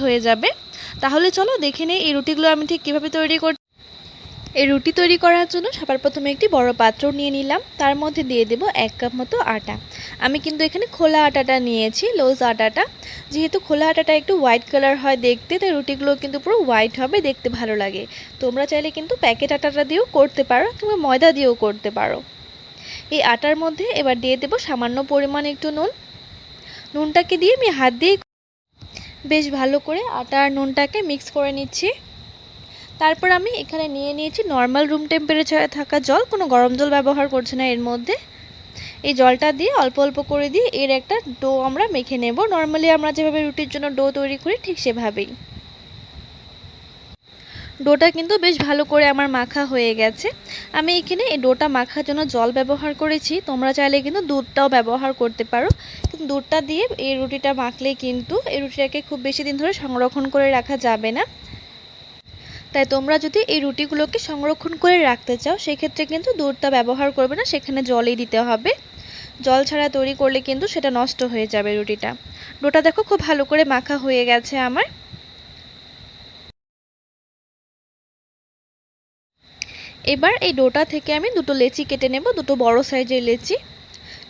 হয়ে যাবে। তাহলে চলো দেখে নেই এই রুটিগুলো আমি ঠিক কীভাবে তৈরি করছি। এই রুটি তৈরি করার জন্য সবার প্রথমে একটি বড় পাত্র নিয়ে নিলাম, তার মধ্যে দিয়ে দেব 1 কাপ মতো আটা। আমি কিন্তু এখানে খোলা আটাটা নিয়েছি, লুজ আটাটা। যেহেতু খোলা আটাটা একটু হোয়াইট কালার হয় দেখতে, তাই রুটিগুলো কিন্তু পুরো হোয়াইট হবে, দেখতে ভালো লাগে। তোমরা চাইলে কিন্তু প্যাকেট আটাটা দিয়েও করতে পারো কিংবা ময়দা দিয়েও করতে পারো। এই আটার মধ্যে এবার দিয়ে দেব সামান্য পরিমাণ একটু নুন। নুনটাকে দিয়ে আমি হাত দিয়ে বেশ ভালো করে আটা আর নুনটাকে মিক্স করে নিচ্ছি। তারপর আমি এখানে নিয়ে নিয়েছি নর্মাল রুম টেম্পারেচারে থাকা জল, কোনো গরম জল ব্যবহার করছি না এর মধ্যে। এই জলটা দিয়ে অল্প অল্প করে দিয়ে এর একটা ডো আমরা মেখে নেব। নর্মালি আমরা যেভাবে রুটির জন্য ডো তৈরি করি ঠিক সেভাবেই। ডোটা কিন্তু বেশ ভালো করে আমার মাখা হয়ে গেছে। আমি এখানে এই ডোটা মাখার জন্য জল ব্যবহার করেছি, তোমরা চাইলে কিন্তু দুধটাও ব্যবহার করতে পারো। কিন্তু দুধটা দিয়ে এই রুটিটা মাখলে কিন্তু এই রুটিটাকে খুব বেশি দিন ধরে সংরক্ষণ করে রাখা যাবে না। তাই তোমরা যদি এই রুটিগুলোকে সংরক্ষণ করে রাখতে চাও সেক্ষেত্রে কিন্তু দুধটা ব্যবহার করবে না, সেখানে জলই দিতে হবে। জল ছাড়া তৈরি করলে কিন্তু সেটা নষ্ট হয়ে যাবে রুটিটা। ডোটা দেখো খুব ভালো করে মাখা হয়ে গেছে আমার। এবার এই ডোটা থেকে আমি দুটো লেচি কেটে নেব, দুটো বড় সাইজের লেচি।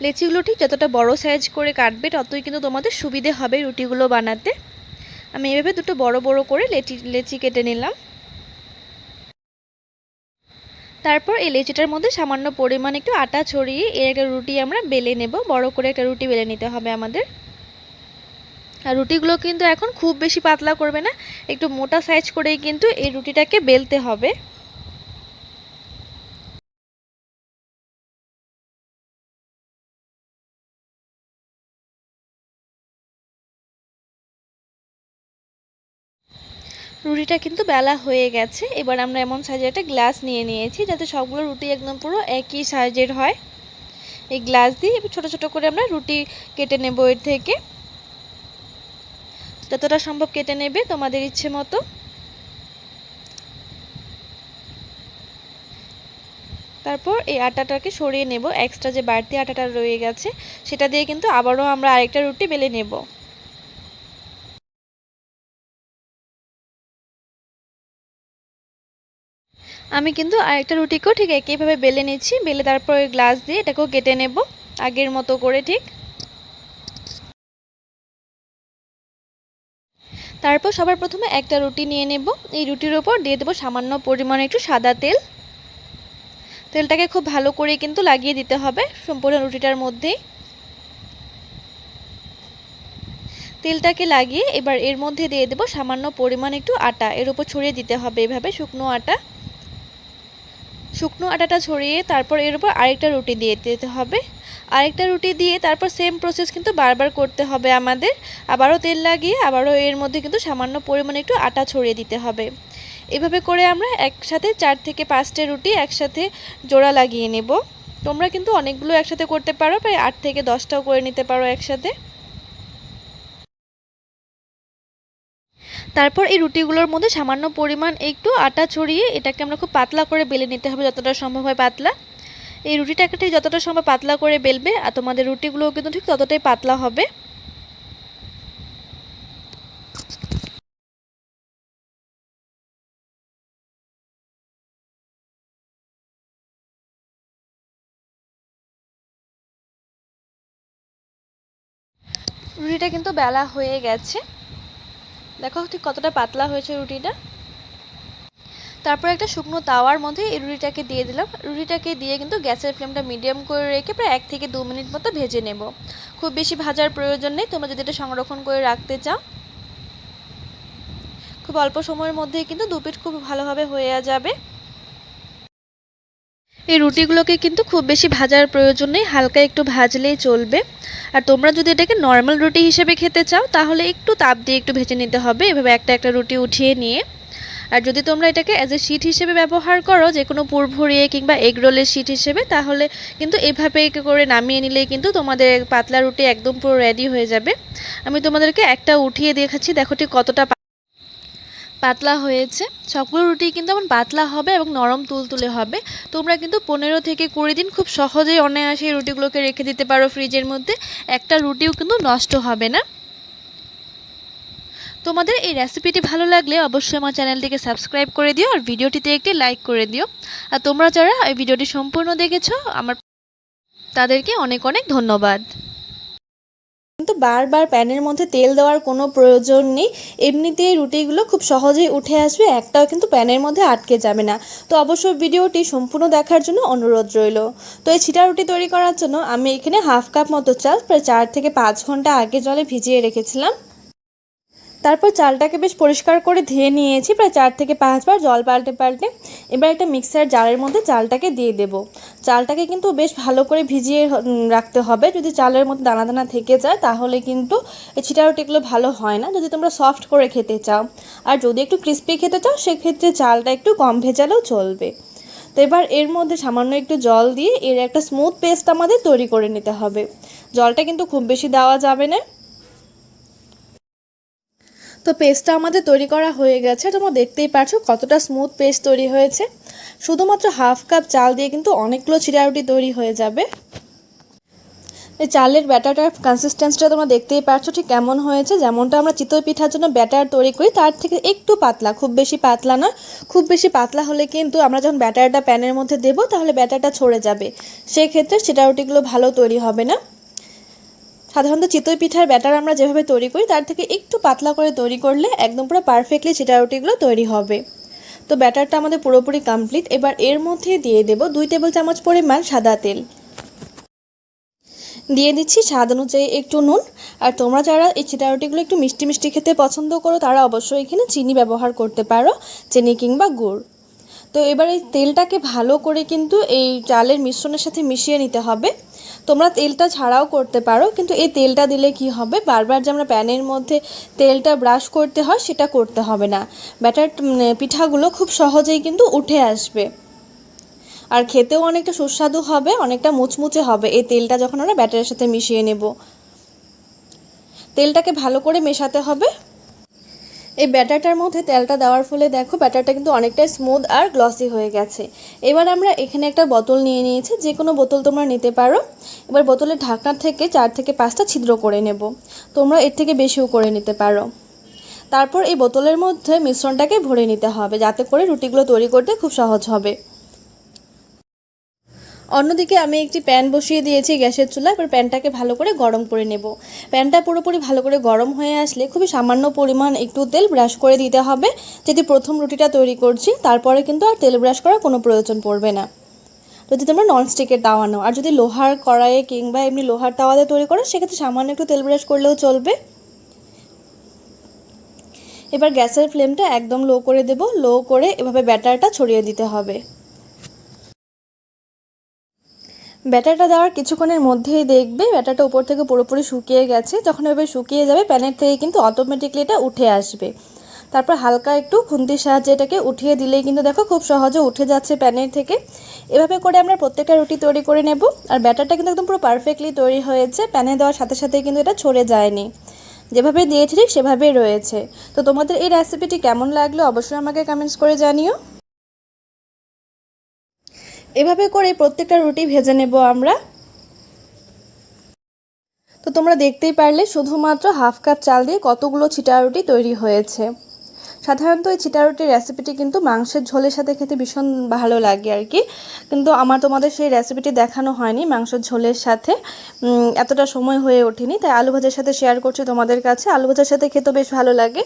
লেচিগুলো ঠিক যতটা বড় সাইজ করে কাটবে ততই কিন্তু তোমাদের সুবিধে হবে রুটিগুলো বানাতে। আমি এভাবে দুটো বড় বড় করে লেচি কেটে নিলাম। তারপর এই লেচিটার মধ্যে সামান্য পরিমাণ একটু আটা ছড়িয়ে এর একটা রুটি আমরা বেলে নেব। বড় করে একটা রুটি বেলে নিতে হবে আমাদের। আর রুটিগুলো কিন্তু এখন খুব বেশি পাতলা করবে না, একটু মোটা সাইজ করেই কিন্তু এই রুটিটাকে বেলতে হবে। রুটিটা কিন্তু বেলা হয়ে গেছে। এবার আমরা এমন সাইজের একটা গ্লাস নিয়ে নিয়েছি যাতে সবগুলো রুটি একদম পুরো একই সাইজের হয়। এই গ্লাস দিয়ে ছোট ছোট করে আমরা রুটি কেটে নেব। এর থেকে যতটা সম্ভব কেটে নেবে তোমাদের ইচ্ছে মতো। তারপর এই আটাটাকে সরিয়ে নেব, এক্সট্রা যে বাড়তি আটাটা রয়ে গেছে সেটা দিয়ে কিন্তু আবারও আমরা আরেকটা রুটি বেলে নেব। আমি কিন্তু আরেকটা রুটিকেও ঠিক একইভাবে বেলে নিচ্ছি। বেলে তারপর গ্লাস দিয়ে এটাকেও কেটে নেব আগের মতো করে ঠিক। তারপর সবার প্রথমে একটা রুটি নিয়ে নেব। এই রুটির ওপর দিয়ে দেবো সামান্য পরিমাণে একটু সাদা তেল। তেলটাকে খুব ভালো করে কিন্তু লাগিয়ে দিতে হবে সম্পূর্ণ রুটিটার মধ্যেই। তেলটাকে লাগিয়ে এবার এর মধ্যে দিয়ে দেবো সামান্য পরিমাণ একটু আটা। এর উপর ছড়িয়ে দিতে হবে এভাবে শুকনো আটা। শুকনো আটাটা ছড়িয়ে তারপর এর উপর আরেকটা রুটি দিয়ে দিতে হবে। আরেকটা রুটি দিয়ে তারপর সেম প্রসেস কিন্তু বারবার করতে হবে আমাদের। আবারও তেল লাগিয়ে আবারও এর মধ্যে কিন্তু সামান্য পরিমাণে একটু আটা ছড়িয়ে দিতে হবে। এভাবে করে আমরা একসাথে 4 থেকে 5টা রুটি একসাথে জোড়া লাগিয়ে নেব। তোমরা কিন্তু অনেকগুলো একসাথে করতে পারো, প্রায় 8 থেকে 10টাও করে নিতে পারো একসাথে। তারপর এই রুটিগুলোর মধ্যে সামান্য পরিমাণ একটু আটা ছড়িয়ে এটাকে আমরা খুব পাতলা করে বেলে নিতে হবে, যতটা সম্ভব হয় পাতলা। এই রুটিটাকে ঠিক যতটা সম্ভব পাতলা করে বেলবে আর তোমাদের রুটিগুলোও কিন্তু ঠিক ততটাই পাতলা হবে। রুটিটা কিন্তু বেলা হয়ে গেছে, দেখো ঠিক কতটা পাতলা হয়েছে রুটিটা। তারপর একটা শুকনো তাওয়ার মধ্যে এই রুটিটাকে দিয়ে দিলাম। রুটিটাকে দিয়ে কিন্তু গ্যাসের ফ্লেমটা মিডিয়াম করে রেখে প্রায় 1 থেকে 2 মিনিট মতো ভেজে নেব। খুব বেশি ভাজার প্রয়োজন নেই, তোমরা যদি এটা সংরক্ষণ করে রাখতে চাও। খুব অল্প সময়ের মধ্যেই কিন্তু দু পিঠ খুব ভালোভাবে হয়ে যাবে। এই রুটিগুলোকে কিন্তু খুব বেশি ভাজার প্রয়োজন নেই, হালকা একটু ভাজলেই চলবে। আর তোমরা যদি এটাকে নর্মাল রুটি হিসেবে খেতে চাও তাহলে একটু তাপ দিয়ে একটু ভেজে নিতে হবে, এভাবে একটা একটা রুটি উঠিয়ে নিয়ে। আর যদি তোমরা এটাকে অ্যাজ এ শীট হিসেবে ব্যবহার করো, যে কোনো পুর ভরিয়ে কিংবা এগ রোলের শীট হিসেবে, তাহলে কিন্তু এভাবে করে নামিয়ে নিলেই কিন্তু তোমাদের পাতলা রুটি একদম পুরো রেডি হয়ে যাবে। আমি তোমাদেরকে একটা উঠিয়ে দেখাচ্ছি, দেখো ঠিক কতটা পাতলা হয়েছে। সবগুলো রুটি কিন্তু আমার পাতলা হবে এবং নরম তুলতুলে হবে। তোমরা কিন্তু 15 থেকে 20 দিন খুব সহজেই অনায়াসে রুটিগুলোকে রেখে দিতে পারো ফ্রিজের মধ্যে, একটা রুটিও কিন্তু নষ্ট হবে না। তোমাদের এই রেসিপিটি ভালো লাগলে অবশ্যই আমার চ্যানেলটিকে সাবস্ক্রাইব করে দিও আর ভিডিওটিতে একটি লাইক করে দিও। আর তোমরা যারা এই ভিডিওটি সম্পূর্ণ দেখেছো তাদেরকে অনেক অনেক ধন্যবাদ। কিন্তু বারবার প্যানের মধ্যে তেল দেওয়ার কোনো প্রয়োজন নেই, এমনিতেই রুটিগুলো খুব সহজেই উঠে আসবে, একটাও কিন্তু প্যানের মধ্যে আটকে যাবে না। তো অবশ্যই ভিডিওটি সম্পূর্ণ দেখার জন্য অনুরোধ রইল। তো এই ছিটা রুটি তৈরি করার জন্য আমি এখানে হাফ কাপ মতো চাল প্রায় 4 থেকে 5 ঘন্টা আগে জলে ভিজিয়ে রেখেছিলাম। তারপর চালটাকে বেশ পরিষ্কার করে ধুয়ে নিয়েছি প্রায় 4 থেকে 5 বার জল পাল্টে পাল্টে। এবার একটা মিক্সার জারের মধ্যে চালটাকে দিয়ে দেব। চালটাকে কিন্তু বেশ ভালো করে ভিজিয়ে রাখতে হবে, যদি চালের মধ্যে দানা দানা থেকে যায় তাহলে কিন্তু এই ছিটা রুটিগুলো ভালো হয় না, যদি তোমরা সফট করে খেতে চাও। আর যদি একটু ক্রিস্পি খেতে চাও সেক্ষেত্রে চালটা একটু কম ভেজালেও চলবে। তো এবার এর মধ্যে সামান্য একটু জল দিয়ে এর একটা স্মুথ পেস্ট আমাদের তৈরি করে নিতে হবে। জলটা কিন্তু খুব বেশি দেওয়া যাবে না। তো পেস্টটা আমাদের তৈরি করা হয়ে গেছে, তোমরা দেখতেই পাচ্ছো কতটা স্মুথ পেস্ট তৈরি হয়েছে। শুধুমাত্র হাফ কাপ চাল দিয়ে কিন্তু অনেকগুলো চিড়া রুটি তৈরি হয়ে যাবে। এই চালের ব্যাটারটার কনসিস্টেন্সিটা তোমরা দেখতেই পাচ্ছ ঠিক কেমন হয়েছে, যেমনটা আমরা চিতই পিঠার জন্য ব্যাটার তৈরি করি তার থেকে একটু পাতলা, খুব বেশি পাতলা না। খুব বেশি পাতলা হলে কিন্তু আমরা যখন ব্যাটারটা প্যানের মধ্যে দেবো তাহলে ব্যাটারটা ছড়ে যাবে, সেক্ষেত্রে চিড়া রুটিগুলো ভালো তৈরি হবে না। সাধারণত চিতই পিঠার ব্যাটার আমরা যেভাবে তৈরি করি তার থেকে একটু পাতলা করে তৈরি করলে একদম পুরো পারফেক্টলি চিটা রুটিগুলো তৈরি হবে। তো ব্যাটারটা আমাদের পুরোপুরি কমপ্লিট। এবার এর মধ্যে দিয়ে দেব 2 টেবিল চামচ পরিমাণ সাদা তেল, দিয়ে দিচ্ছি স্বাদ অনুযায়ী একটু নুন। আর তোমরা যারা এই চিটা রুটিগুলো একটু মিষ্টি মিষ্টি খেতে পছন্দ করো তারা অবশ্যই এখানে চিনি ব্যবহার করতে পারো, চিনি কিংবা গুড়। তো এবার এই তেলটাকে ভালো করে কিন্তু এই চালের মিশ্রণের সাথে মিশিয়ে নিতে হবে। তোমরা তেলটা ছাড়াও করতে পারো, কিন্তু এই তেলটা দিলে কি হবে, বারবার যে আমরা প্যানের মধ্যে তেলটা ব্রাশ করতে হয় সেটা করতে হবে না। ব্যাটার পিঠাগুলো খুব সহজেই কিন্তু উঠে আসবে আর খেতেও অনেকটা সুস্বাদু হবে, অনেকটা মুচমুচে হবে এই তেলটা যখন আমরা ব্যাটারের সাথে মিশিয়ে নেব। তেলটাকে ভালো করে মেশাতে হবে। এই ব্যাটারটার মধ্যে তেলটা দেওয়ার ফলে দেখো ব্যাটারটা কিন্তু অনেকটাই স্মুথ আর গ্লসি হয়ে গেছে। এবার আমরা এখানে একটা বোতল নিয়ে নিয়েছি, যে কোনো বোতল তোমরা নিতে পারো। এবার বোতলের ঢাকনা থেকে 4 থেকে 5টা ছিদ্র করে নেব, তোমরা এর থেকে বেশিও করে নিতে পারো। তারপর এই বোতলের মধ্যে মিশ্রণটাকে ভরে নিতে হবে যাতে করে রুটিগুলো তৈরি করতে খুব সহজ হবে। অন্যদিকে আমি একটি প্যান বসিয়ে দিয়েছি গ্যাসের চুলায়। এবার প্যানটাকে ভালো করে গরম করে নেব। প্যানটা পুরোপুরি ভালো করে গরম হয়ে আসলে খুবই সামান্য পরিমাণ একটু তেল ব্রাশ করে দিতে হবে, যদি প্রথম রুটিটা তৈরি করছি। তারপরে কিন্তু আর তেল ব্রাশ করার কোনো প্রয়োজন পড়বে না যদি তোমরা ননস্টিকের তাওয়া নাও। আর যদি লোহার কড়াইয়ে কিংবা এমনি লোহার তাওয়াতে তৈরি করো সেক্ষেত্রে সামান্য একটু তেল ব্রাশ করলেও চলবে। এবার গ্যাসের ফ্লেমটা একদম লো করে দেব, লো করে এভাবে ব্যাটারটা ছড়িয়ে দিতে হবে। ব্যাটারটা দেওয়ার কিছুক্ষণের মধ্যেই দেখবে ব্যাটারটা উপর থেকে পুরোপুরি শুকিয়ে গেছে। যখন এভাবে শুকিয়ে যাবে প্যানের থেকে কিন্তু অটোমেটিকলি এটা উঠে আসবে। তারপর হালকা একটু খুন্তির সাহায্যে এটাকে উঠিয়ে দিলেই কিন্তু দেখো খুব সহজে উঠে যাচ্ছে প্যানের থেকে। এভাবে করে আমরা প্রত্যেকটা রুটি তৈরি করে নেব। আর ব্যাটারটা কিন্তু একদম পুরো পারফেক্টলি তৈরি হয়েছে, প্যানে দেওয়ার সাথে সাথে কিন্তু এটা ছড়ে যায়নি, যেভাবে দিয়েছি ঠিক সেভাবেই রয়েছে। তো তোমাদের এই রেসিপিটি কেমন লাগলো অবশ্যই আমাকে কমেন্টস করে জানিও। এভাবে করে প্রত্যেকটা রুটি ভেজে নেব আমরা। তো তোমরা দেখতেই পারলে শুধুমাত্র হাফ কাপ চাল দিয়ে কতগুলো ছিটা রুটি তৈরি হয়েছে। সাধারণত এই ছিটা রুটির রেসিপিটি কিন্তু মাংসের ঝোলের সাথে খেতে ভীষণ ভালো লাগে আর কি, কিন্তু আমার তোমাদের সেই রেসিপিটি দেখানো হয়নি মাংসের ঝোলের সাথে, এতটা সময় হয়ে ওঠেনি, তাই আলু ভাজার সাথে শেয়ার করছি তোমাদের কাছে। আলু ভাজার সাথে খেতে বেশ ভালো লাগে।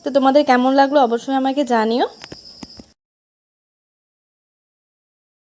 তো তোমাদের কেমন লাগলো অবশ্যই আমাকে জানিও।